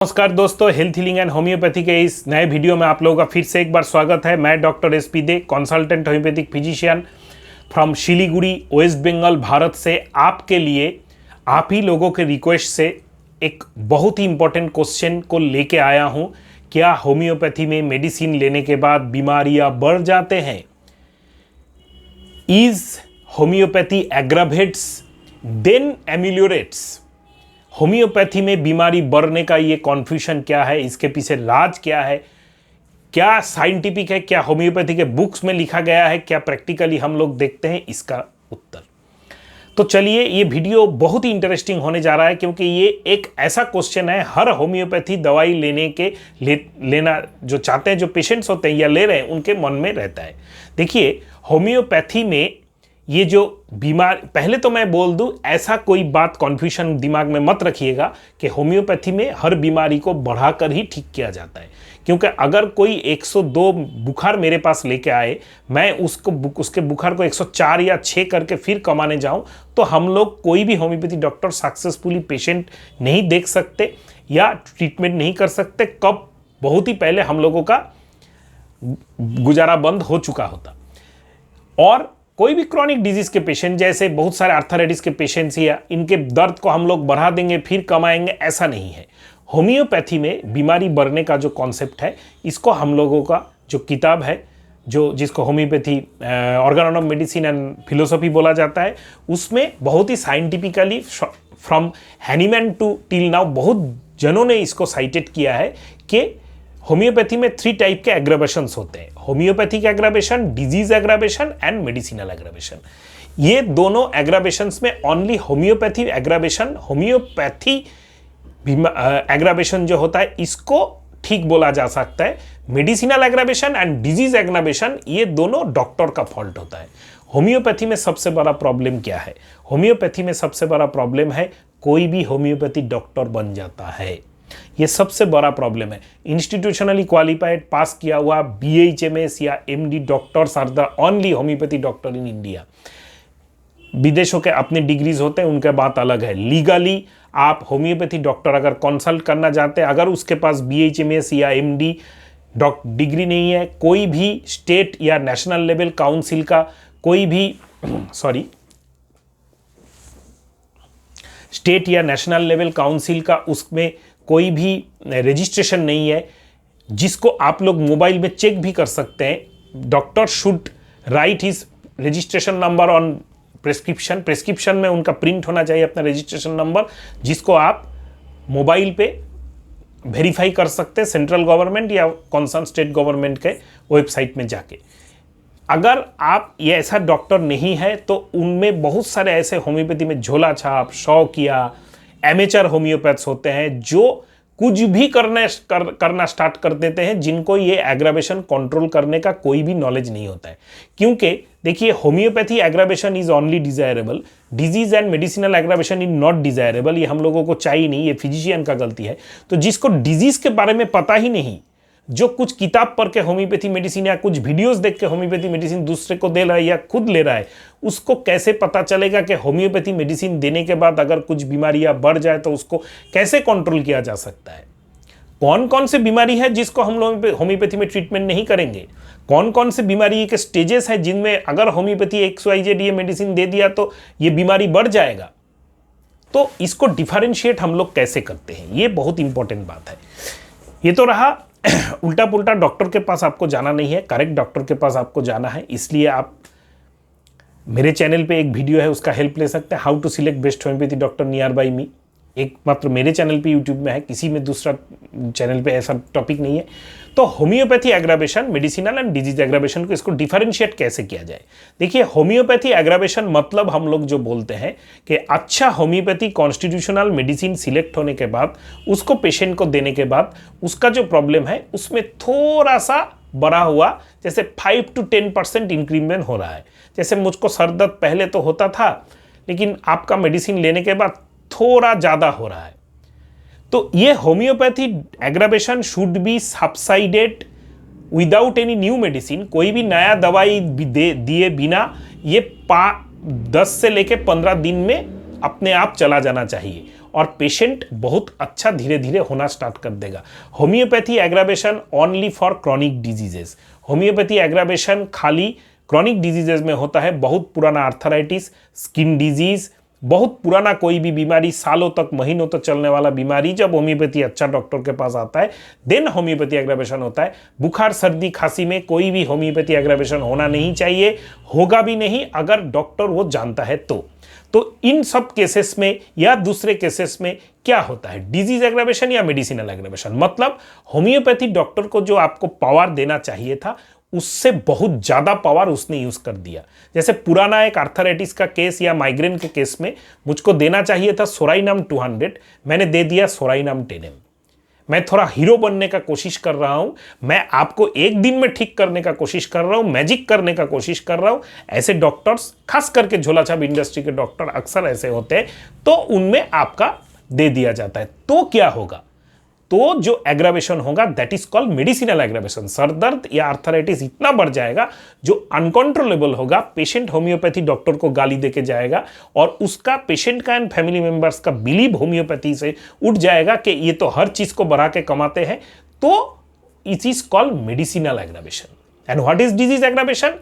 नमस्कार दोस्तों, health healing and homeopathy के इस नए वीडियो में आप लोगों का फिर से एक बार स्वागत है। मैं doctor S P De, consultant homoeopathic physician from Siliguri, West Bengal, Bharat से आपके लिए आप ही लोगों के रिक्वेस्ट से एक बहुत ही इंपॉर्टेंट क्वेश्चन को लेके आया हूं। क्या होम्योपैथी में मेडिसिन लेने के बाद बीमारियां बढ़ जाते हैं? Is homeopathy aggravates then ameliorates? Homeopathy में बीमारी बढ़ने का ये कॉन्फ्यूजन क्या है, इसके पीछे राज क्या है, क्या साइंटिफिक है, क्या होम्योपैथी के बुक्स में लिखा गया है, क्या प्रैक्टिकली हम लोग देखते हैं, इसका उत्तर। तो चलिए, ये वीडियो बहुत ही इंटरेस्टिंग होने जा रहा है क्योंकि ये एक ऐसा क्वेश्चन है हर होम्योपैथी दवाई लेना जो चाहते हैं, जो पेशेंट्स होते हैं या ले रहे हैं, उनके मन में रहता है। देखिए, होम्योपैथी में ये जो बीमार, पहले तो मैं बोल दूं, ऐसा कोई बात कॉन्फ्यूजन दिमाग में मत रखिएगा कि होम्योपैथी में हर बीमारी को बढ़ाकर ही ठीक किया जाता है। क्योंकि अगर कोई 102 बुखार मेरे पास लेके आए, मैं उसके बुखार को 104 या 6 करके फिर कमाने जाऊं, तो हम लोग कोई भी होम्योपैथी डॉक्टर सक्सेसफुली पेशेंट नहीं देख सकते या ट्रीटमेंट नहीं कर सकते। कब बहुत ही पहले हम लोगों का गुजारा बंद हो चुका होता। और कोई भी क्रॉनिक डिजीज के पेशेंट, जैसे बहुत सारे आर्थराइटिस के पेशेंट्स, या इनके दर्द को हम लोग बढ़ा देंगे फिर कमाएंगे, ऐसा नहीं है। होम्योपैथी में बीमारी बढ़ने का जो कॉन्सेप्ट है, इसको हम लोगों का जो किताब है, जिसको homeopathy organ of medicine and philosophy बोला जाता है, उसमें बहुत ही scientifically from Hahnemann to till now बहुत जनों ने इसको साइटेड किया है कि होम्योपैथी में 3 टाइप के एग्रावेशंस होते हैं: homeopathic aggravation, disease aggravation and medicinal aggravation. ये दोनों एग्रावेशंस में only homeopathy aggravation, homeopathy aggravation जो होता है, इसको ठीक बोला जा सकता है। Medicinal aggravation and disease aggravation, ये दोनों डॉक्टर का फॉल्ट होता है। होम्योपैथी में सबसे बड़ा प्रॉब्लम क्या है? होम्योपैथी में सबसे बड़ा प्रॉब्लम है कोई भी होम्योपैथी डॉक्टर बन जाता है। ये सबसे बड़ा प्रॉब्लम है। इंस्टीट्यूशनली क्वालिफाइड, पास किया हुआ BHMS या MD doctors are the only homeopathy doctor in India. विदेशों के अपने डिग्रीज होते हैं, उनका बात अलग है। लीगली आप होम्योपैथी डॉक्टर अगर कंसल्ट करना चाहते हैं, अगर उसके पास BHMS या MD डिग्री नहीं है, कोई भी स्टेट या नेशनल लेवल काउंसिल का कोई भी स्टेट या नेशनल लेवल काउंसिल का उसमें कोई भी रजिस्ट्रेशन नहीं है, जिसको आप लोग मोबाइल में चेक भी कर सकते हैं। Doctor should write his registration number on prescription में उनका प्रिंट होना चाहिए अपना रजिस्ट्रेशन नंबर, जिसको आप मोबाइल पे वेरीफाई कर सकते हैं सेंट्रल गवर्नमेंट या कंसर्न स्टेट गवर्नमेंट के वेबसाइट में जाके। अगर आप ये ऐसा डॉक्टर नहीं है, तो उनमें बहुत सारे ऐसे होम्योपैथी में झोला छाप, शौकिया, एमेचर होम्योपैथ्स होते हैं जो कुछ भी करना स्टार्ट कर देते हैं, जिनको ये एग्रावेशन कंट्रोल करने का कोई भी नॉलेज नहीं होता है। क्योंकि देखिए, homeopathy aggravation is only desirable, disease and medicinal aggravation is not desirable. ये हम लोगों को चाहिए नहीं, ये फिजिशियन का गलती है। तो जिसको डिजीज के बारे में पता ही नहीं, जो कुछ किताब पढ़ के होम्योपैथी मेडिसिन या कुछ वीडियोस देख के होम्योपैथी मेडिसिन दूसरे को दे रहा है या खुद ले रहा है, उसको कैसे पता चलेगा कि होम्योपैथी मेडिसिन देने के बाद अगर कुछ बीमारियां बढ़ जाए तो उसको कैसे कंट्रोल किया जा सकता है? कौन कौन से बीमारी है जिसको हम लोग होम्योपैथी में ट्रीटमेंट नहीं करेंगे? कौन कौन से बीमारी के स्टेजेस है जिनमें अगर होम्योपैथी XYZ ये मेडिसिन दे दिया तो ये बीमारी बढ़ जाएगा? तो इसको डिफरेंशिएट हम लोग कैसे करते हैं, ये बहुत इंपॉर्टेंट बात है। ये तो रहा उल्टा पुल्टा डॉक्टर के पास आपको जाना नहीं है, करेक्ट डॉक्टर के पास आपको जाना है। इसलिए आप मेरे चैनल पे एक वीडियो है, उसका हेल्प ले सकते हैं, how to select best homeopathy doctor near by me. एक मात्र मेरे चैनल पे यूट्यूब में है, किसी में दूसरा चैनल पे ऐसा टॉपिक नहीं है। तो homeopathy aggravation, medicinal and disease aggravation को इसको डिफरेंशिएट कैसे किया जाए? देखिए, होम्योपैथी एग्रावेशन मतलब हम लोग जो बोलते हैं कि अच्छा होम्योपैथी कॉन्स्टिट्यूशनल मेडिसिन सिलेक्ट होने के बाद, उसको पेशेंट को देने के बाद, उसका जो प्रॉब्लम है उसमें थोड़ा सा बढ़ा हुआ, जैसे 5 to 10% इंक्रीमेंट हो रहा है। जैसे मुझको सर दर्द पहले तो होता था, लेकिन आपका मेडिसिन लेने के बाद थोड़ा ज़्यादा हो रहा है। तो ये homeopathy aggravation should be subsided without any new medicine. कोई भी नया दवाई दिए बिना ये 10 से लेके 15 दिन में अपने आप चला जाना चाहिए। और पेशेंट बहुत अच्छा धीरे धीरे होना स्टार्ट कर देगा। Homeopathy aggravation only for chronic diseases. Homeopathy aggravation खाली क्रॉनिक डिजीजेज में होता है। बहुत पुराना आर्थराइटिस, स्किन डिजीज, बहुत पुराना कोई भी बीमारी, सालों तक महीनों तक चलने वाला बीमारी, जब होम्योपैथी अच्छा डॉक्टर के पास आता है देन होम्योपैथी एग्रावेशन होता है। बुखार, सर्दी, खांसी में कोई भी होम्योपैथी एग्रावेशन होना नहीं चाहिए, होगा भी नहीं अगर डॉक्टर वो जानता है तो इन सब केसेस में या दूसरे केसेस में क्या होता है, डिजीज एग्रावेशन या मेडिसिनल एग्रावेशन, मतलब होम्योपैथी डॉक्टर को जो आपको पावर देना चाहिए था उससे बहुत ज्यादा पावर उसने यूज कर दिया। जैसे पुराना एक आर्थराइटिस का केस या माइग्रेन के केस में मुझको देना चाहिए था सोराइनम 200, मैंने दे दिया सोराइनम 10 mg। मैं थोड़ा हीरो बनने का कोशिश कर रहा हूं, मैं आपको एक दिन में ठीक करने का कोशिश कर रहा हूं, मैजिक करने का कोशिश कर रहा हूं। ऐसे डॉक्टर्स, खास करके झोलाछाप इंडस्ट्री के डॉक्टर अक्सर ऐसे होते हैं, तो उनमें आपका दे दिया जाता है। तो क्या होगा, तो जो एग्रावेशन होगा that is called medicinal aggravation. Sir दर्द या आर्थराइटिस इतना बढ़ जाएगा जो अनकंट्रोलेबल होगा, पेशेंट होम्योपैथी डॉक्टर को गाली देके जाएगा और उसका, पेशेंट का एंड फैमिली मेंबर्स का बिलीव होम्योपैथी से उठ जाएगा कि ये तो हर चीज को बढ़ा के कमाते हैं। तो it is called medicinal aggravation. And what is disease aggravation?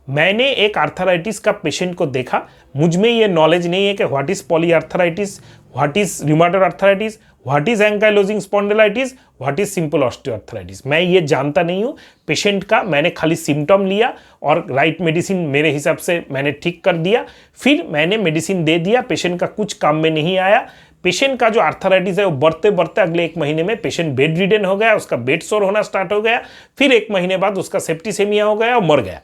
मैंने एक आर्थराइटिस का पेशेंट को देखा, मुझ में ये नॉलेज नहीं है कि what is polyarthritis, what is rheumatoid arthritis, what is ankylosing spondylitis, what is simple osteoarthritis, मैं ये जानता नहीं हूँ। पेशेंट का मैंने खाली सिम्टम लिया और राइट मेडिसिन मेरे हिसाब से मैंने ठीक कर दिया, फिर मैंने मेडिसिन दे दिया, पेशेंट का कुछ काम में नहीं आया। पेशेंट का जो आर्थराइटिस है वो बढ़ते बढ़ते अगले 1 महीने में पेशेंट बेड रिडन हो गया, उसका बेड सोर होना स्टार्ट हो गया, फिर 1 महीने बाद उसका सेप्टिसेमिया हो गया और मर गया।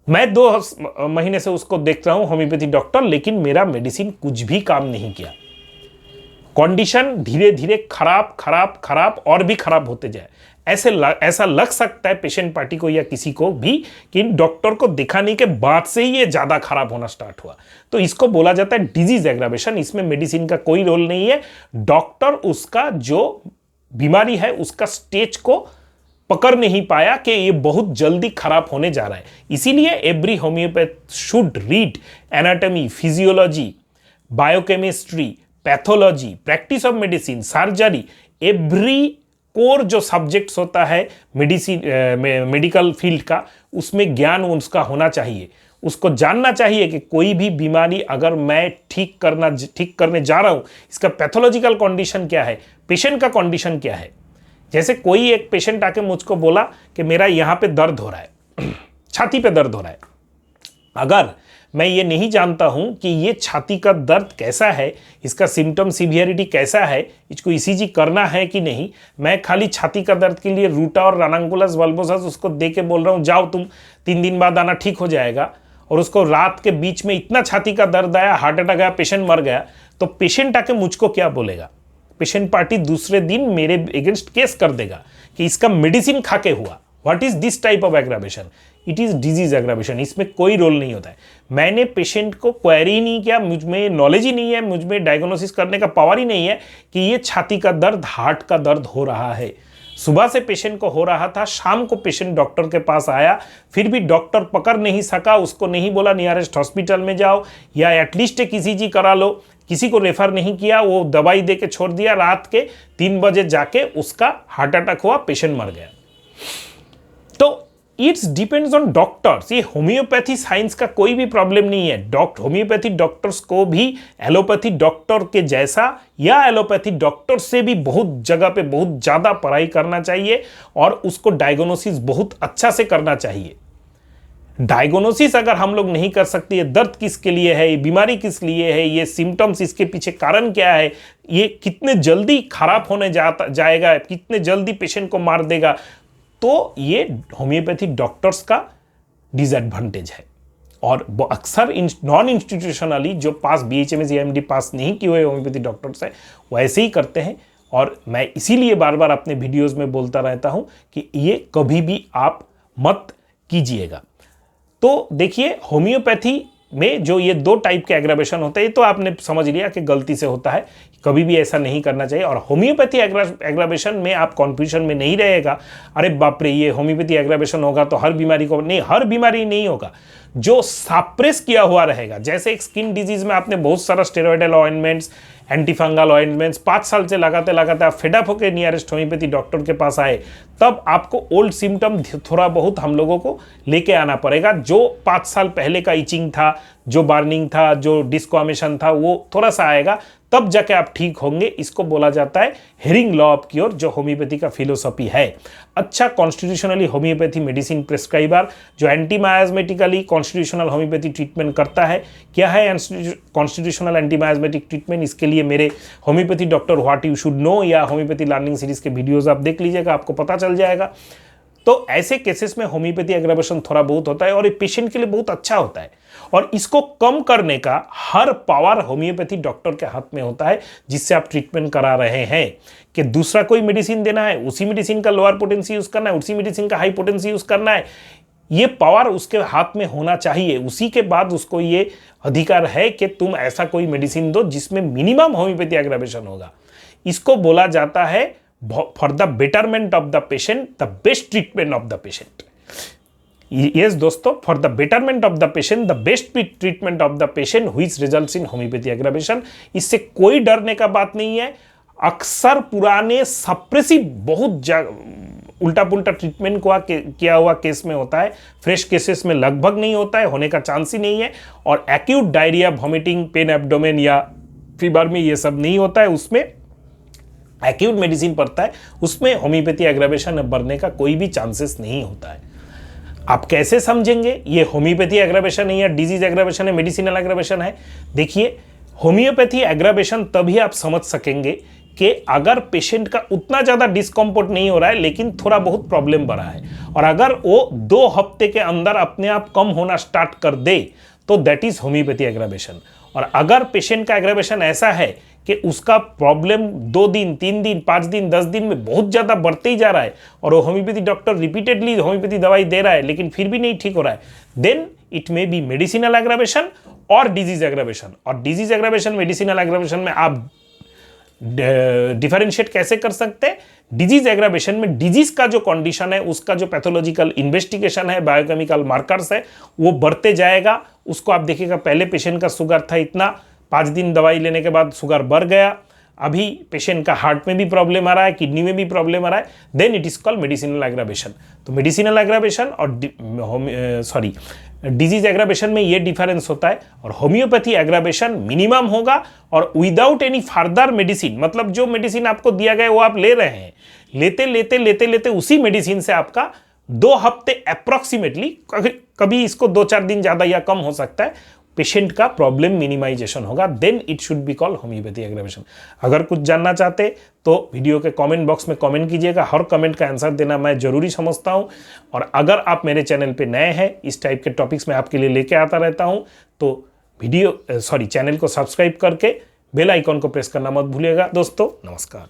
मैं 2 महीने से उसको देख रहा हूं होम्योपैथी डॉक्टर, लेकिन मेरा मेडिसिन कुछ भी काम नहीं किया। कंडीशन धीरे धीरे खराब खराब खराब और भी खराब होते जाए। ऐसा लग सकता है पेशेंट पार्टी को या किसी को भी कि डॉक्टर को दिखाने के बाद से ही ये ज्यादा खराब होना स्टार्ट हुआ। तो इसको बोला जाता है डिजीज एग्रावेशन। इसमें मेडिसिन का कोई रोल नहीं है, डॉक्टर उसका जो बीमारी है उसका स्टेज को पकड़ नहीं पाया कि ये बहुत जल्दी खराब होने जा रहा है। इसीलिए every homeopath should read anatomy, physiology, biochemistry, pathology, practice of medicine, surgery, every core जो सब्जेक्ट्स होता है मेडिकल फील्ड का, उसमें ज्ञान उसका होना चाहिए। उसको जानना चाहिए कि कोई भी बीमारी अगर मैं ठीक करने जा रहा हूं, इसका पैथोलॉजिकल कंडीशन क्या है, पेशेंट का कंडीशन क्या है। जैसे कोई एक पेशेंट आके मुझको बोला कि मेरा यहां पे दर्द हो रहा है, छाती पे दर्द हो रहा है। अगर मैं ये नहीं जानता हूं कि ये छाती का दर्द कैसा है, इसका सिम्टम सीवियरिटी कैसा है, इसको ईसीजी करना है कि नहीं, मैं खाली छाती का दर्द के लिए रूटा और रानांगुलस वल्बोसस उसको दे के बोल रहा हूं जाओ तुम 3 दिन बाद आना, ठीक हो जाएगा, और उसको रात के बीच में इतना छाती का दर्द आया, हार्ट अटैक आया, पेशेंट मर गया, तो पेशेंट आके मुझको क्या बोलेगा? पेशेंट पार्टी दूसरे दिन मेरे अगेंस्ट केस कर देगा कि इसका मेडिसिन खा के हुआ। What is this type of aggravation? It is disease aggravation. इसमें कोई रोल नहीं होता है। मैंने पेशेंट को क्वेरी नहीं किया, मुझ में नॉलेज ही नहीं है, मुझ में डायग्नोसिस करने का पावर ही नहीं है कि ये छाती का दर्द, हार्ट का दर्द हो रहा है। सुबह से पेशेंट को हो रहा था, शाम को पेशेंट डॉक्टर के पास आया, फिर भी डॉक्टर पकड़ नहीं सका, उसको नहीं बोला नियरेस्ट हॉस्पिटल में जाओ या एटलीस्ट एक ईसीजी करा लो, किसी को रेफर नहीं किया, वो दवाई दे के छोड़ दिया। रात के 3 बजे जाके उसका हार्ट अटैक हुआ, पेशेंट मर गया। तो इट्स डिपेंड्स ऑन डॉक्टर्स। ये होम्योपैथी साइंस का कोई भी प्रॉब्लम नहीं है। होम्योपैथी डॉक्टर्स को भी एलोपैथी डॉक्टर के जैसा या एलोपैथी डॉक्टर से भी बहुत जगह पे बहुत ज्यादा पढ़ाई करना चाहिए और उसको डायग्नोसिस बहुत अच्छा से करना चाहिए। डायग्नोसिस अगर हम लोग नहीं कर सकते, ये दर्द किसके लिए है, ये बीमारी किस लिए है, ये सिम्टम्स, इसके पीछे कारण क्या है, ये कितने जल्दी खराब होने जाएगा, कितने जल्दी पेशेंट को मार देगा, तो ये होम्योपैथी डॉक्टर्स का डिसएडवांटेज है। और वो अक्सर नॉन इंस्टीट्यूशनली जो पास BHMS या MD पास नहीं किए हुए होम्योपैथी डॉक्टर्स हैं वो ऐसे ही करते हैं। और मैं इसीलिए बार बार अपने वीडियोस में बोलता रहता हूं कि ये कभी भी आप मत कीजिएगा। तो देखिए, होम्योपैथी में जो ये 2 टाइप के एग्रावेशन होते हैं, तो आपने समझ लिया कि गलती से होता है, कभी भी ऐसा नहीं करना चाहिए। और होम्योपैथी एग्रावेशन में आप कन्फ्यूजन में नहीं रहेगा, अरे बाप रे ये होम्योपैथी एग्रावेशन होगा तो हर बीमारी को, नहीं, हर बीमारी नहीं होगा। जो सप्रेस किया हुआ रहेगा, जैसे एक स्किन डिजीज में आपने बहुत सारा स्टेरॉइडल ऑइंटमेंट्स, एंटीफंगल ऑइंटमेंट्स 5 साल से लगाते लगाते आप फेड अप होकर नियरेस्ट होम्योपैथी डॉक्टर के पास आए, तब आपको ओल्ड सिम्टम थोड़ा बहुत हम लोगों को लेके आना पड़ेगा। जो 5 साल पहले का इचिंग था, जो बार्निंग था, जो डिस्कॉमेशन था, वो थोड़ा सा आएगा, तब जाके आप ठीक होंगे। इसको बोला जाता है हेरिंग लॉ ऑफ क्योर, जो होम्योपैथी का फिलोसफी है। अच्छा कॉन्स्टिट्यूशनली होम्योपैथी मेडिसिन प्रिस्क्राइबर जो एंटीमायाज्मेटिकली कॉन्स्टिट्यूशनल होम्योपैथी ट्रीटमेंट करता है। क्या है कॉन्स्टिट्यूशनल एंटीमायाज्मेटिक ट्रीटमेंट? इसके लिए मेरे homeopathy doctor what you should know या होम्योपैथी लर्निंग सीरीज के वीडियोज आप देख लीजिएगा, आपको पता चल जाएगा। तो ऐसे केसेस में होम्योपैथी एग्रावेशन थोड़ा बहुत होता है और ये पेशेंट के लिए बहुत अच्छा होता है, और इसको कम करने का हर पावर होम्योपैथी डॉक्टर के हाथ में होता है, जिससे आप ट्रीटमेंट करा रहे हैं। कि दूसरा कोई मेडिसिन देना है, उसी मेडिसिन का लोअर पोटेंसी यूज करना है, उसी मेडिसिन का हाई पोटेंसी यूज करना है, ये पावर उसके हाथ में होना चाहिए। उसी के बाद उसको ये अधिकार है कि तुम ऐसा कोई मेडिसिन दो जिसमें मिनिमम होम्योपैथी एग्रावेशन होगा। इसको बोला जाता है for the betterment of the patient the best treatment of the patient. Yes दोस्तों, for the betterment of the patient the best treatment of the patient which results in homeopathy aggravation. इससे कोई डरने का बात नहीं है। अक्सर पुराने सप्रेसिव बहुत उल्टा पुल्टा ट्रीटमेंट को किया हुआ केस में होता है, फ्रेश केसेस में लगभग नहीं होता है, होने का चांस ही नहीं है। और acute diarrhoea, vomiting, pen abdomen या फीवर में ये सब नहीं होता है, उसमें एक्यूट मेडिसिन पड़ता है, उसमें होम्योपैथी एग्रावेशन बढ़ने का कोई भी चांसेस नहीं होता है। आप कैसे समझेंगे ये होम्योपैथी एग्रावेशन है या डिजीज एग्रावेशन है, मेडिसिनल एग्रावेशन है? देखिए, होम्योपैथी एग्रावेशन तभी आप समझ सकेंगे कि अगर पेशेंट का उतना ज़्यादा डिस्कम्फर्ट नहीं हो रहा है लेकिन थोड़ा बहुत प्रॉब्लम बढ़ा है, और अगर वो 2 हफ्ते के अंदर अपने आप कम होना स्टार्ट कर दे तो दैट इज होम्योपैथी एग्रावेशन। और अगर पेशेंट का एग्रावेशन ऐसा है कि उसका प्रॉब्लम 2 दिन, 3 दिन, 5 दिन, 10 दिन में बहुत ज़्यादा बढ़ते ही जा रहा है और वो होम्योपैथी डॉक्टर रिपीटेडली होम्योपैथी दवाई दे रहा है लेकिन फिर भी नहीं ठीक हो रहा है, then it may be medicinal aggravation और डिजीज एग्रावेशन। और डिजीज एग्रावेशन, मेडिसिनल एग्रावेशन में आप डिफरेंशिएट कैसे कर सकते हैं? डिजीज एग्रावेशन में डिजीज का जो कंडीशन है, उसका जो पैथोलॉजिकल इन्वेस्टिगेशन है, बायोकेमिकल मार्कर्स है, वो बढ़ते जाएगा। उसको आप देखिएगा, पहले पेशेंट का शुगर था इतना, 5 दिन दवाई लेने के बाद शुगर बढ़ गया, अभी पेशेंट का हार्ट में भी प्रॉब्लम आ रहा है, किडनी में भी प्रॉब्लम आ रहा है, then it is called medicinal aggravation. तो मेडिसिनल एग्रावेशन और डिजीज एग्रावेशन में ये डिफरेंस होता है। और होम्योपैथी एग्रावेशन मिनिमम होगा और विदाउट एनी फर्दर मेडिसिन, मतलब जो मेडिसिन आपको दिया गया वो आप ले रहे हैं, लेते लेते लेते लेते उसी मेडिसिन से आपका 2 हफ्ते अप्रोक्सीमेटली, कभी इसको 2-4 दिन ज़्यादा या कम हो सकता है, पेशेंट का प्रॉब्लम मिनिमाइजेशन होगा, then it should be called homeopathy aggravation. अगर कुछ जानना चाहते तो वीडियो के कमेंट बॉक्स में कमेंट कीजिएगा, हर कमेंट का आंसर देना मैं जरूरी समझता हूं। और अगर आप मेरे चैनल पे नए हैं, इस टाइप के टॉपिक्स में आपके लिए लेके आता रहता हूं, तो चैनल को सब्सक्राइब करके बेल आइकॉन को प्रेस करना मत भूलिएगा। दोस्तों नमस्कार।